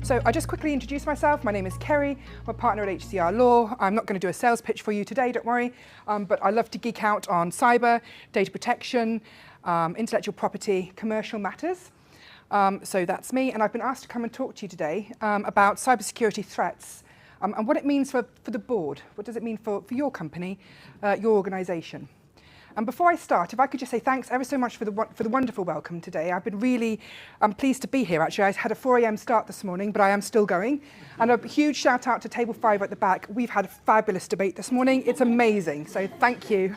So I just quickly introduce myself. My name is Kerry. I'm a partner at HCR Law. I'm not going to do a sales pitch for you today, don't worry. But I love to geek out on cyber, data protection, intellectual property, commercial matters. So that's me. And I've been asked to come and talk to you today about cybersecurity threats and what it means for the board. What does it mean for your company, your organisation? And before I start, if I could just say thanks ever so much for the wonderful welcome today. I've been really pleased to be here, actually. I had a 4 a.m. start this morning, but I am still going. And a huge shout out to Table 5 at the back. We've had a fabulous debate this morning. It's amazing, so thank you.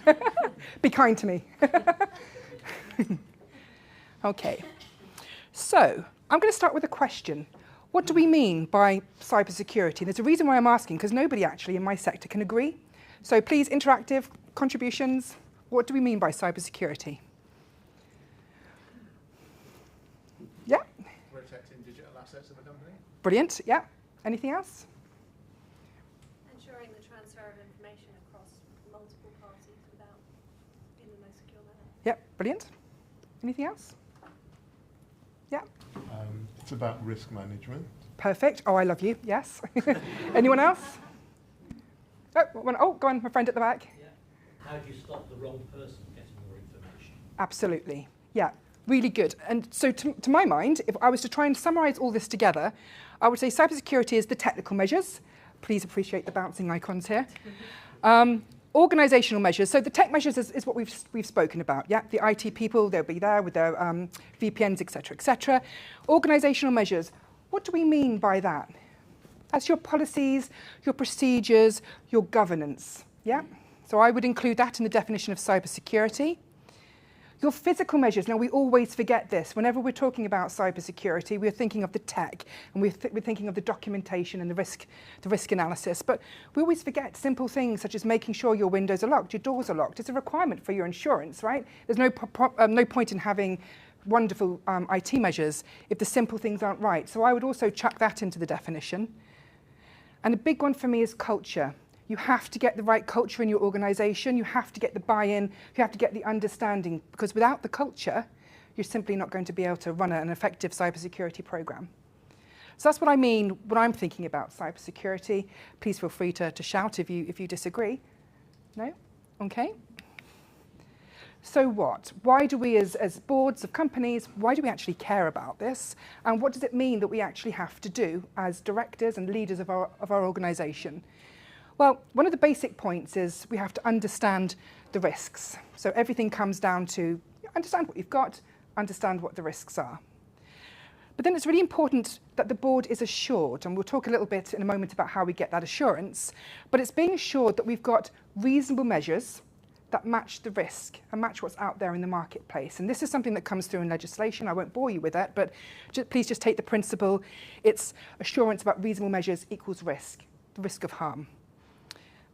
Be kind to me. Okay, so I'm going to start with a question. What do we mean by cybersecurity? There's a reason why I'm asking, because nobody actually in my sector can agree. So please, interactive contributions. What do we mean by cybersecurity? Yeah? Protecting digital assets of the company. Brilliant, yeah. Anything else? Ensuring the transfer of information across multiple parties without in the most secure manner. Yeah, brilliant. Anything else? Yeah. It's about risk management. Perfect. Oh, I love you. Yes. Anyone else? Oh, go on, my friend at the back. How do you stop the wrong person getting more information? Absolutely. Yeah, really good. And so to my mind, if I was to try and summarise all this together, I would say cybersecurity is the technical measures. Please appreciate the bouncing icons here. Organisational measures. So the tech measures is what we've spoken about. Yeah, the IT people, they'll be there with their VPNs, etc., etc. Organisational measures. What do we mean by that? That's your policies, your procedures, your governance. Yeah. So I would include that in the definition of cybersecurity. Your physical measures. Now, we always forget this. Whenever we're talking about cybersecurity, we're thinking of the tech, and we're thinking of the documentation and the risk analysis. But we always forget simple things such as making sure your windows are locked, your doors are locked. It's a requirement for your insurance, right? There's no point in having wonderful IT measures if the simple things aren't right. So I would also chuck that into the definition. And the big one for me is culture. You have to get the right culture in your organisation. You have to get the buy-in. You have to get the understanding, because without the culture, you're simply not going to be able to run an effective cybersecurity program. So that's what I mean when I'm thinking about cybersecurity. Please feel free to shout if you disagree. No? Okay. So what? Why do we as boards of companies, why do we actually care about this? And what does it mean that we actually have to do as directors and leaders of our organisation? Well, one of the basic points is we have to understand the risks. So everything comes down to understand what you've got, understand what the risks are. But then it's really important that the board is assured, and we'll talk a little bit in a moment about how we get that assurance, but it's being assured that we've got reasonable measures that match the risk and match what's out there in the marketplace. And this is something that comes through in legislation. I won't bore you with it, but please just take the principle. It's assurance about reasonable measures equals risk, the risk of harm.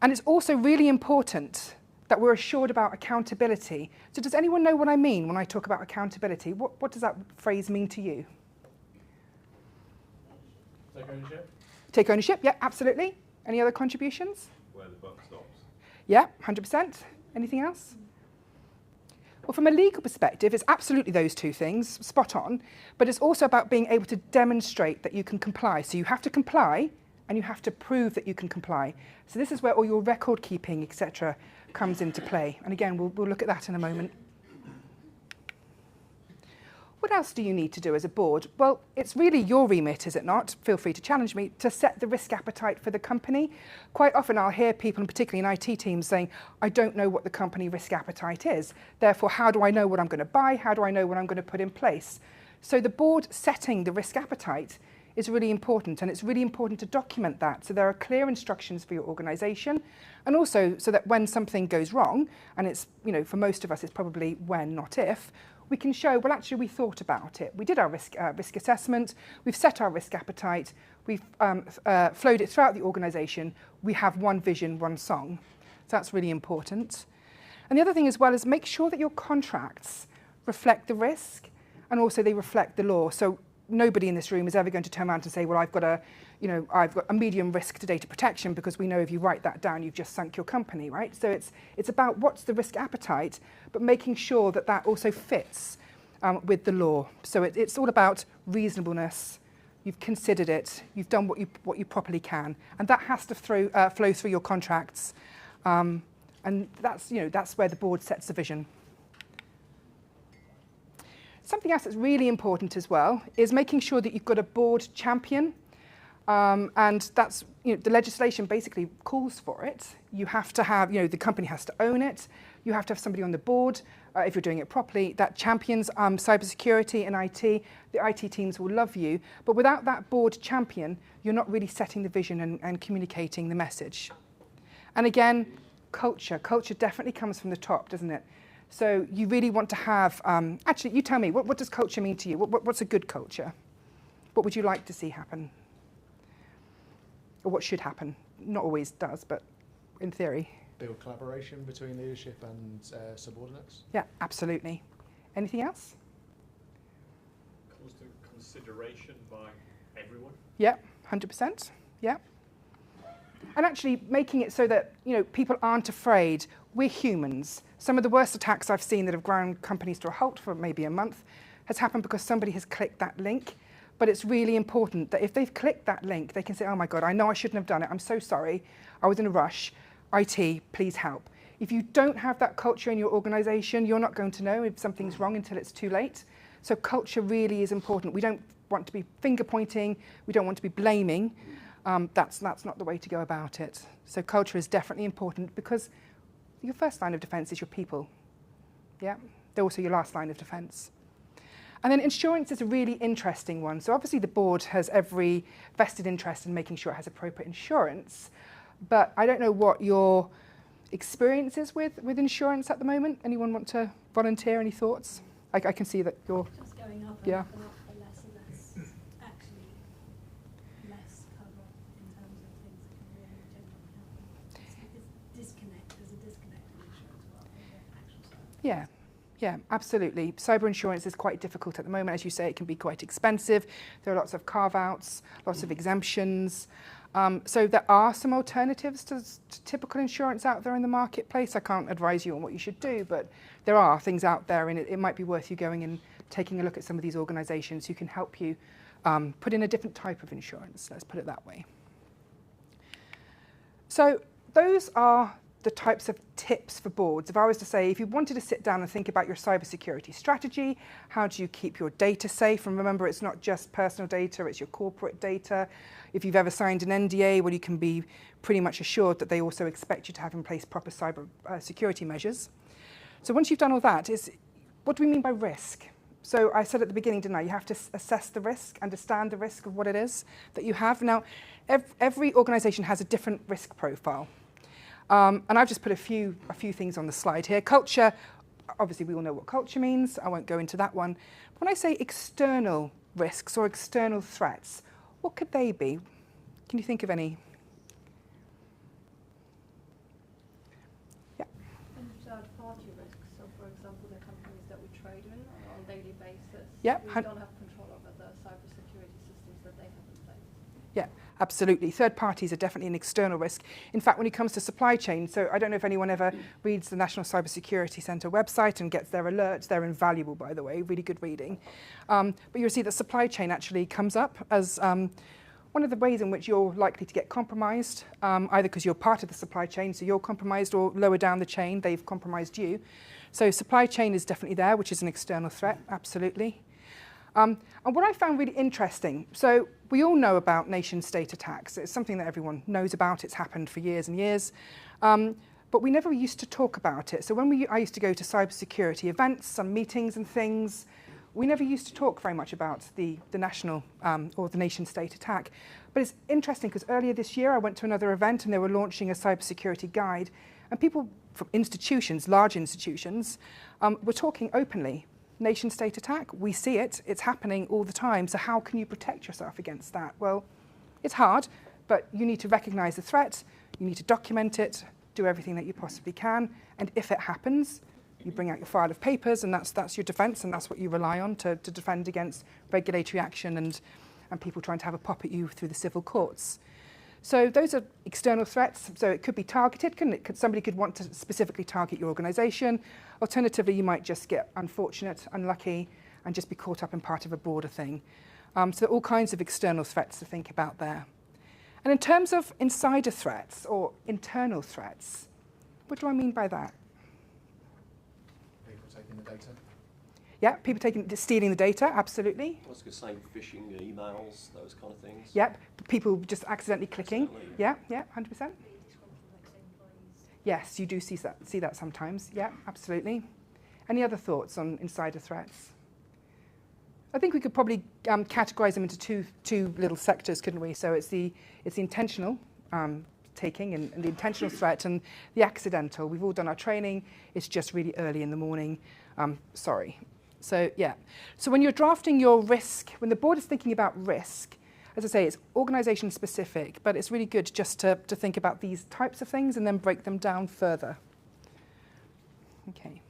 And it's also really important that we're assured about accountability. So does anyone know what I mean when I talk about accountability? What does that phrase mean to you? Take ownership. Take ownership, yeah, absolutely. Any other contributions? Where the buck stops. Yeah, 100%. Anything else? Well, from a legal perspective, it's absolutely those two things, spot on, but it's also about being able to demonstrate that you can comply. So you have to comply, and you have to prove that you can comply. So this is where all your record keeping, etc., comes into play. And again, we'll look at that in a moment. What else do you need to do as a board? Well, it's really your remit, is it not? Feel free to challenge me, to set the risk appetite for the company. Quite often I'll hear people, and particularly in IT teams, saying, I don't know what the company risk appetite is. Therefore, how do I know what I'm going to buy? How do I know what I'm going to put in place? So the board setting the risk appetite is really important, and it's really important to document that so there are clear instructions for your organisation, and also so that when something goes wrong, and it's, for most of us it's probably when, not if, we can show, well, actually we thought about it. We did our risk assessment, we've set our risk appetite, we've flowed it throughout the organisation, we have one vision, one song. So that's really important. And the other thing as well is make sure that your contracts reflect the risk, and also they reflect the law. So nobody in this room is ever going to turn around and say, well, I've got a medium risk to data protection, because we know if you write that down, you've just sunk your company, right? So it's about what's the risk appetite, but making sure that also fits with the law. So it's all about reasonableness, you've considered it, you've done what you properly can, and that has to flow through your contracts, and that's where the board sets the vision. Something else that's really important as well is making sure that you've got a board champion, and that's, the legislation basically calls for it. You have to have, the company has to own it. You have to have somebody on the board, if you're doing it properly, that champions cybersecurity and IT. The IT teams will love you, but without that board champion, you're not really setting the vision and communicating the message. And again, culture. Culture definitely comes from the top, doesn't it? So you really want to have, actually, you tell me, what does culture mean to you? What's a good culture? What would you like to see happen? Or what should happen? Not always does, but in theory. Build collaboration between leadership and subordinates. Yeah, absolutely. Anything else? Constant consideration by everyone. Yeah, 100%. Yeah. And actually making it so that, people aren't afraid. We're humans. Some of the worst attacks I've seen that have ground companies to a halt for maybe a month has happened because somebody has clicked that link. But it's really important that if they've clicked that link, they can say, oh my God, I know I shouldn't have done it. I'm so sorry. I was in a rush. IT, please help. If you don't have that culture in your organization, you're not going to know if something's wrong until it's too late. So culture really is important. We don't want to be finger pointing. We don't want to be blaming. That's not the way to go about it. So culture is definitely important because your first line of defense is your people. Yeah, they're also your last line of defense. And then insurance is a really interesting one. So obviously the board has every vested interest in making sure it has appropriate insurance. But I don't know what your experience is with insurance at the moment. Anyone want to volunteer? Any thoughts? I can see that you're... Just going up and Yeah. up and up for less and less, actually less cover in terms of things that can really genuinely happen. There's a disconnect in insurance rather than actual cyber. Yeah. Yeah, absolutely. Cyber insurance is quite difficult at the moment. As you say, it can be quite expensive. There are lots of carve-outs, lots of exemptions. So there are some alternatives to typical insurance out there in the marketplace. I can't advise you on what you should do, but there are things out there, and it might be worth you going and taking a look at some of these organisations who can help you put in a different type of insurance. Let's put it that way. So those are the types of tips for boards. If I was to say, if you wanted to sit down and think about your cybersecurity strategy, how do you keep your data safe? And remember, it's not just personal data, it's your corporate data. If you've ever signed an NDA, well, you can be pretty much assured that they also expect you to have in place proper cyber security measures. So once you've done all that, what do we mean by risk? So I said at the beginning, didn't I? You have to assess the risk, understand the risk of what it is that you have. Now, every organisation has a different risk profile. And I've just put a few things on the slide here. Culture, obviously we all know what culture means. I won't go into that one. When I say external risks or external threats, what could they be? Can you think of any? Yeah. And third-party risks. So, for example, the companies that we trade in on a daily basis, Yeah. we don't have control over the cybersecurity systems that they have in place. Yeah, absolutely. Third parties are definitely an external risk. In fact, when it comes to supply chain, so I don't know if anyone ever reads the National Cybersecurity Centre website and gets their alerts. They're invaluable, by the way, really good reading. But you'll see that supply chain actually comes up as one of the ways in which you're likely to get compromised, either because you're part of the supply chain, so you're compromised, or lower down the chain, they've compromised you. So supply chain is definitely there, which is an external threat, absolutely. And what I found really interesting, so we all know about nation-state attacks. It's something that everyone knows about. It's happened for years and years. But we never used to talk about it. So when I used to go to cybersecurity events, some meetings and things, we never used to talk very much about the national or the nation-state attack. But it's interesting because earlier this year I went to another event and they were launching a cybersecurity guide. And people from institutions, large institutions, were talking openly. Nation-state attack, we see it, it's happening all the time. So how can you protect yourself against that? Well, it's hard, but you need to recognise the threat, you need to document it, do everything that you possibly can. And if it happens, you bring out your file of papers, and that's your defence, and that's what you rely on to defend against regulatory action and people trying to have a pop at you through the civil courts. So those are external threats. So it could be targeted. Somebody could want to specifically target your organisation. Alternatively, you might just get unfortunate, unlucky, and just be caught up in part of a broader thing. So all kinds of external threats to think about there. And in terms of insider threats or internal threats, what do I mean by that? People taking the data. Yeah, people stealing the data, absolutely. I was going to say phishing emails, those kind of things. Yep, people just accidentally clicking. Accidentally. Yeah, 100%. Really disgruntled ex-employees. Yes, you do see that sometimes. Yeah, absolutely. Any other thoughts on insider threats? I think we could probably categorise them into two little sectors, couldn't we? So it's the intentional taking and the intentional threat, and the accidental. We've all done our training. It's just really early in the morning. Sorry. So yeah. So when you're drafting your risk, when the board is thinking about risk, as I say, it's organisation specific, but it's really good just to think about these types of things and then break them down further. Okay.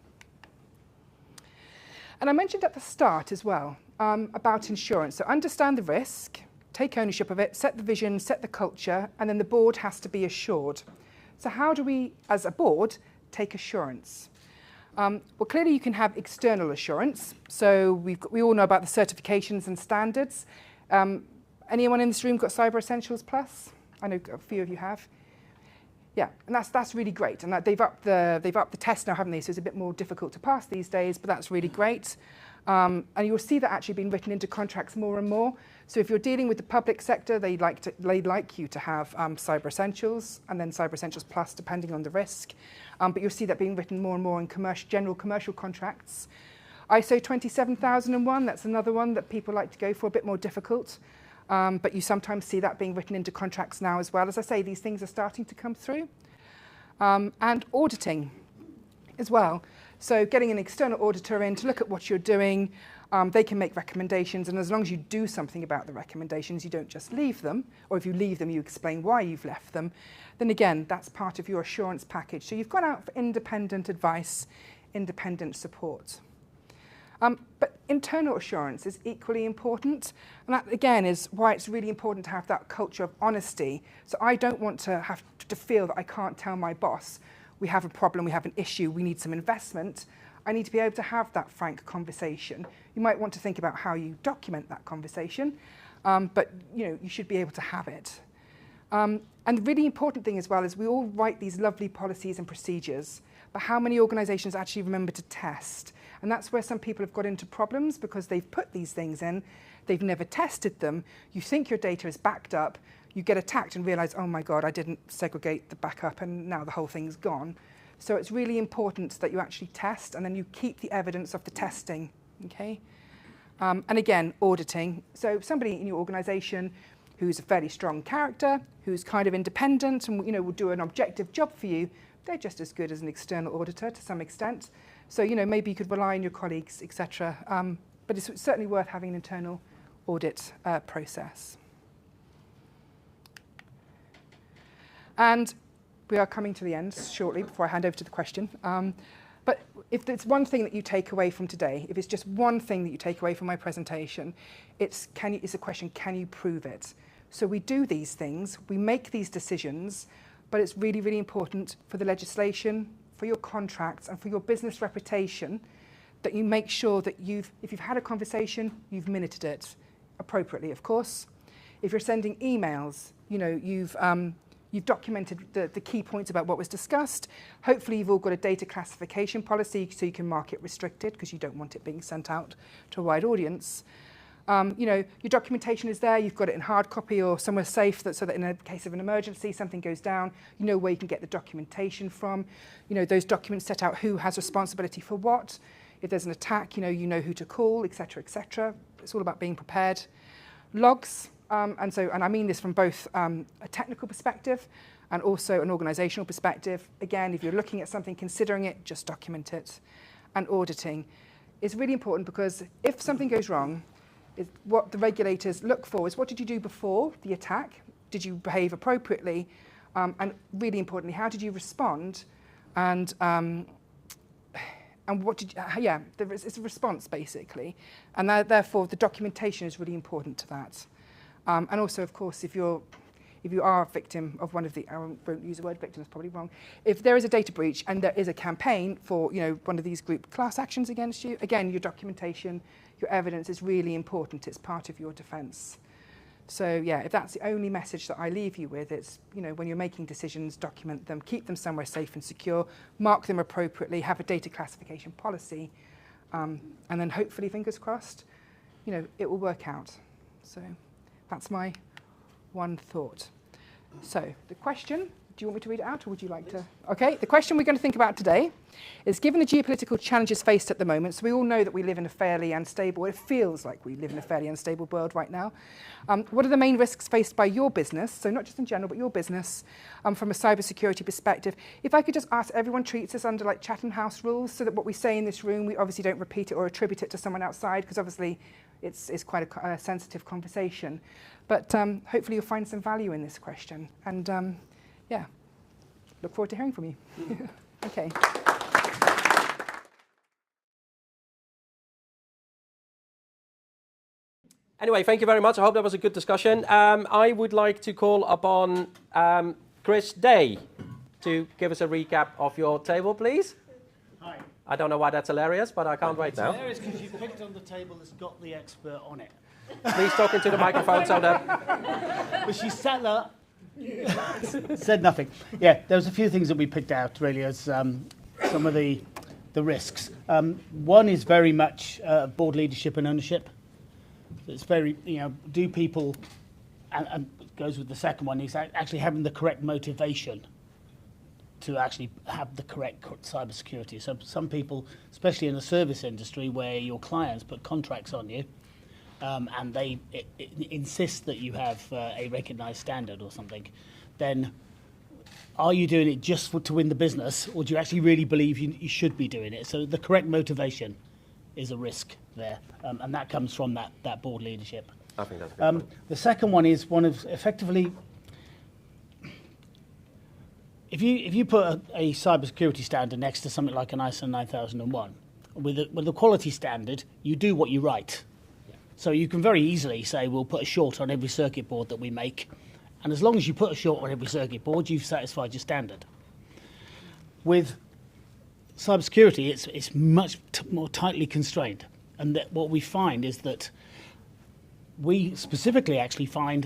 And I mentioned at the start as well about insurance. So understand the risk, take ownership of it, set the vision, set the culture, and then the board has to be assured. So how do we, as a board, take assurance? Well, clearly you can have external assurance. So we all know about the certifications and standards. Anyone in this room got Cyber Essentials Plus? I know a few of you have. Yeah, and that's really great. And they've upped the test now, haven't they? So it's a bit more difficult to pass these days, but that's really great. And you'll see that actually being written into contracts more and more. So if you're dealing with the public sector, they'd like you to have Cyber Essentials and then Cyber Essentials Plus, depending on the risk. But you'll see that being written more and more in general commercial contracts. ISO 27001, that's another one that people like to go for, a bit more difficult. But you sometimes see that being written into contracts now as well. As I say, these things are starting to come through. And auditing as well. So getting an external auditor in to look at what you're doing, they can make recommendations, and as long as you do something about the recommendations, you don't just leave them, or if you leave them, you explain why you've left them, then again, that's part of your assurance package. So you've gone out for independent advice, independent support. But internal assurance is equally important, and that again is why it's really important to have that culture of honesty. So I don't want to have to feel that I can't tell my boss, we have a problem, we have an issue, we need some investment. I need to be able to have that frank conversation. You might want to think about how you document that conversation, but you should be able to have it. And the really important thing as well is we all write these lovely policies and procedures, but how many organisations actually remember to test? And that's where some people have got into problems because they've put these things in, they've never tested them. You think your data is backed up, you get attacked and realise, oh my God, I didn't segregate the backup and now the whole thing's gone. So it's really important that you actually test and then you keep the evidence of the testing, okay? And again, auditing. So somebody in your organisation who's a fairly strong character, who's kind of independent and will do an objective job for you, they're just as good as an external auditor to some extent. So maybe you could rely on your colleagues, etc. But it's certainly worth having an internal audit process. And we are coming to the end shortly before I hand over to the question. But if there's one thing that you take away from today, if it's just one thing that you take away from my presentation, it's a question, can you prove it? So we do these things, we make these decisions, but it's really, really important for the legislation, for your contracts, and for your business reputation that you make sure that if you've had a conversation, you've minuted it appropriately, of course. If you're sending emails, you've documented the key points about what was discussed. Hopefully you've all got a data classification policy so you can mark it restricted because you don't want it being sent out to a wide audience. Your documentation is there, you've got it in hard copy or somewhere safe so that in a case of an emergency, something goes down, you know where you can get the documentation from. Those documents set out who has responsibility for what. If there's an attack, you know who to call, etc., etc. It's all about being prepared. Logs. And I mean this from both a technical perspective and also an organisational perspective. Again, if you're looking at something, considering it, just document it. And auditing is really important because if something goes wrong, what the regulators look for is what did you do before the attack? Did you behave appropriately? And really importantly, how did you respond? And what did you, it's a response basically. And therefore the documentation is really important to that. And also, of course, if you're if you are a victim of one of the, I won't use the word victim, it's probably wrong, if there is a data breach and there is a campaign for, one of these group class actions against you, again, your documentation, your evidence is really important. It's part of your defence. So yeah, if that's the only message that I leave you with, it's, when you're making decisions, document them, keep them somewhere safe and secure, mark them appropriately, have a data classification policy, and then hopefully, fingers crossed, it will work out. So that's my one thought. So the question, do you want me to read it out or would you like to? Okay, the question we're going to think about today is, given the geopolitical challenges faced at the moment, so we all know that we live in a fairly unstable, it feels like we live in a fairly unstable world right now. What are the main risks faced by your business, so not just in general, but your business, from a cybersecurity perspective? If I could just ask, everyone treats this under like Chatham House rules, so that what we say in this room, we obviously don't repeat it or attribute it to someone outside, because obviously it's quite a sensitive conversation. But hopefully you'll find some value in this question. And yeah, look forward to hearing from you. Okay. Anyway, thank you very much. I hope that was a good discussion. I would like to call upon Chris Day to give us a recap of your table, please. Hi. I don't know why that's hilarious, but I can't wait now. It's hilarious because you picked on the table that's got the expert on it. Please talk into the microphone so that... But she sat there, said nothing. Yeah, there was a few things that we picked out really as some of the risks. One is very much board leadership and ownership. It's very, do people, and it goes with the second one, is actually having the correct motivation to actually have the correct cybersecurity. So some people, especially in the service industry where your clients put contracts on you, and they insist that you have a recognised standard or something, then are you doing it just to win the business, or do you actually really believe you should be doing it? So the correct motivation is a risk there, and that comes from that board leadership. I think that's a good point. The second one is one of effectively, if you put a cybersecurity standard next to something like an ISO 9001, with a quality standard, you do what you write. So you can very easily say, we'll put a short on every circuit board that we make. And as long as you put a short on every circuit board, you've satisfied your standard. With cybersecurity, it's much more tightly constrained. And that what we find is that we specifically actually find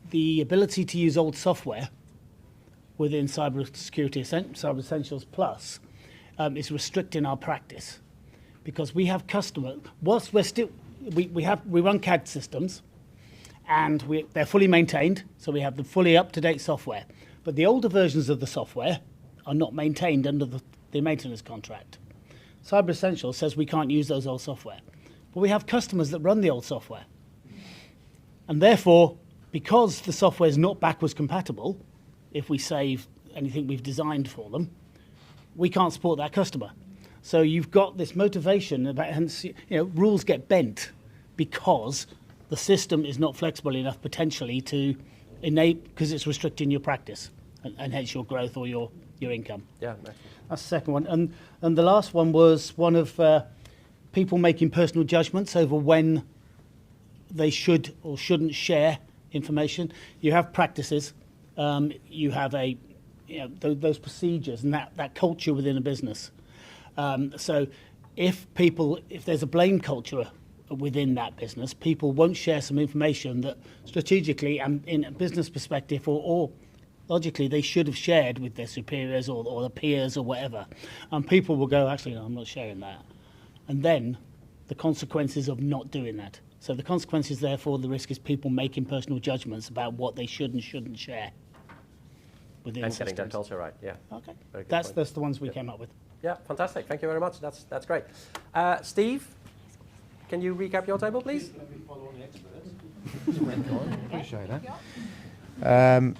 the ability to use old software within cybersecurity, Cyber Essentials Plus, is restricting our practice. Because we have customers, whilst we're still, we run CAD systems, and they're fully maintained, so we have the fully up-to-date software. But the older versions of the software are not maintained under the maintenance contract. Cyber Essentials says we can't use those old software. But we have customers that run the old software. And therefore, because the software is not backwards compatible, if we save anything we've designed for them, we can't support that customer. So you've got this motivation about, hence, rules get bent because the system is not flexible enough potentially to enable, because it's restricting your practice and hence your growth or your income. Yeah. That's the second one. And the last one was one of people making personal judgments over when they should or shouldn't share information. You have practices, you have those procedures and that culture within a business. So if there's a blame culture within that business, people won't share some information that strategically and in a business perspective or logically they should have shared with their superiors or the peers or whatever. And people will go, actually, no, I'm not sharing that. And then the consequences of not doing that. So the consequences, therefore, the risk is people making personal judgments about what they should and shouldn't share within And getting systems. that also right, yeah. Okay, Very good that's point. the ones we came up with. Yeah, fantastic. Thank you very much. That's great. Steve, can you recap your table, please? Let me follow on the experts. Appreciate that.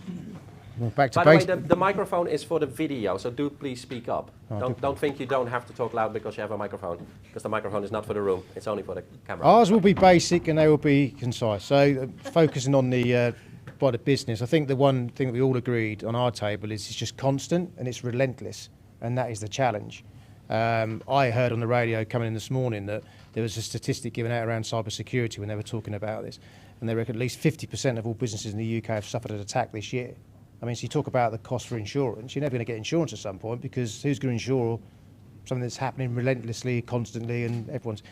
Well, back to By the way, basics. the microphone is for the video, so do please speak up. Oh, Don't think you don't have to talk loud because you have a microphone, because the microphone is not for the room, it's only for the camera. Ours will be basic and they will be concise. So focusing on the business, I think the one thing that we all agreed on our table is it's just constant and it's relentless, and that is the challenge. I heard on the radio coming in this morning that there was a statistic given out around cyber security when they were talking about this, and they reckon at least 50% of all businesses in the UK have suffered an attack this year. I mean, so you talk about the cost for insurance, you're never going to get insurance at some point, because who's going to insure something that's happening relentlessly, constantly, and everyone's...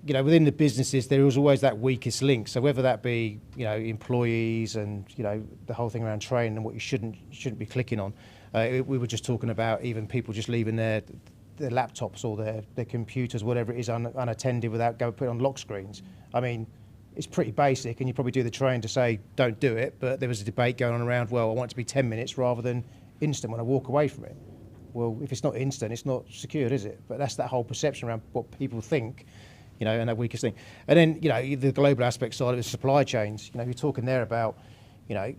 you know, within the businesses, there is always that weakest link. So whether that be, you know, employees and, you know, the whole thing around training and what you shouldn't be clicking on. We were just talking about even people just leaving their laptops or their computers, whatever it is, unattended without putting on lock screens. I mean, it's pretty basic, and you probably do the training to say don't do it. But there was a debate going on around, well, I want it to be 10 minutes rather than instant when I walk away from it. Well, if it's not instant, it's not secured, is it? But that's that whole perception around what people think. You know, and that weakest thing. And then, you know, the global aspect side of it, supply chains. You know, you're talking there about, you know,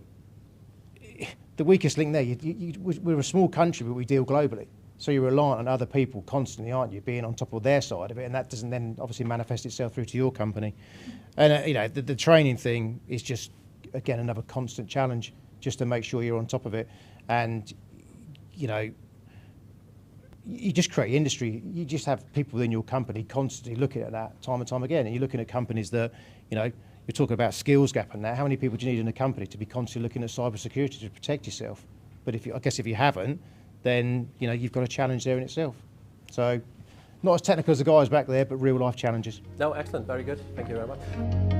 the weakest link there. We're a small country, but we deal globally. So you're reliant on other people constantly, aren't you, being on top of their side of it, and that doesn't then obviously manifest itself through to your company. And, you know, the training thing is just, again, another constant challenge just to make sure you're on top of it. And, you know, you just create industry. You just have people within your company constantly looking at that time and time again. And you're looking at companies that, you know, you're talking about skills gap and that. How many people do you need in a company to be constantly looking at cyber security to protect yourself? But I guess if you haven't, then, you know, you've got a challenge there in itself. So not as technical as the guys back there, but real life challenges. No, excellent, very good. Thank you very much.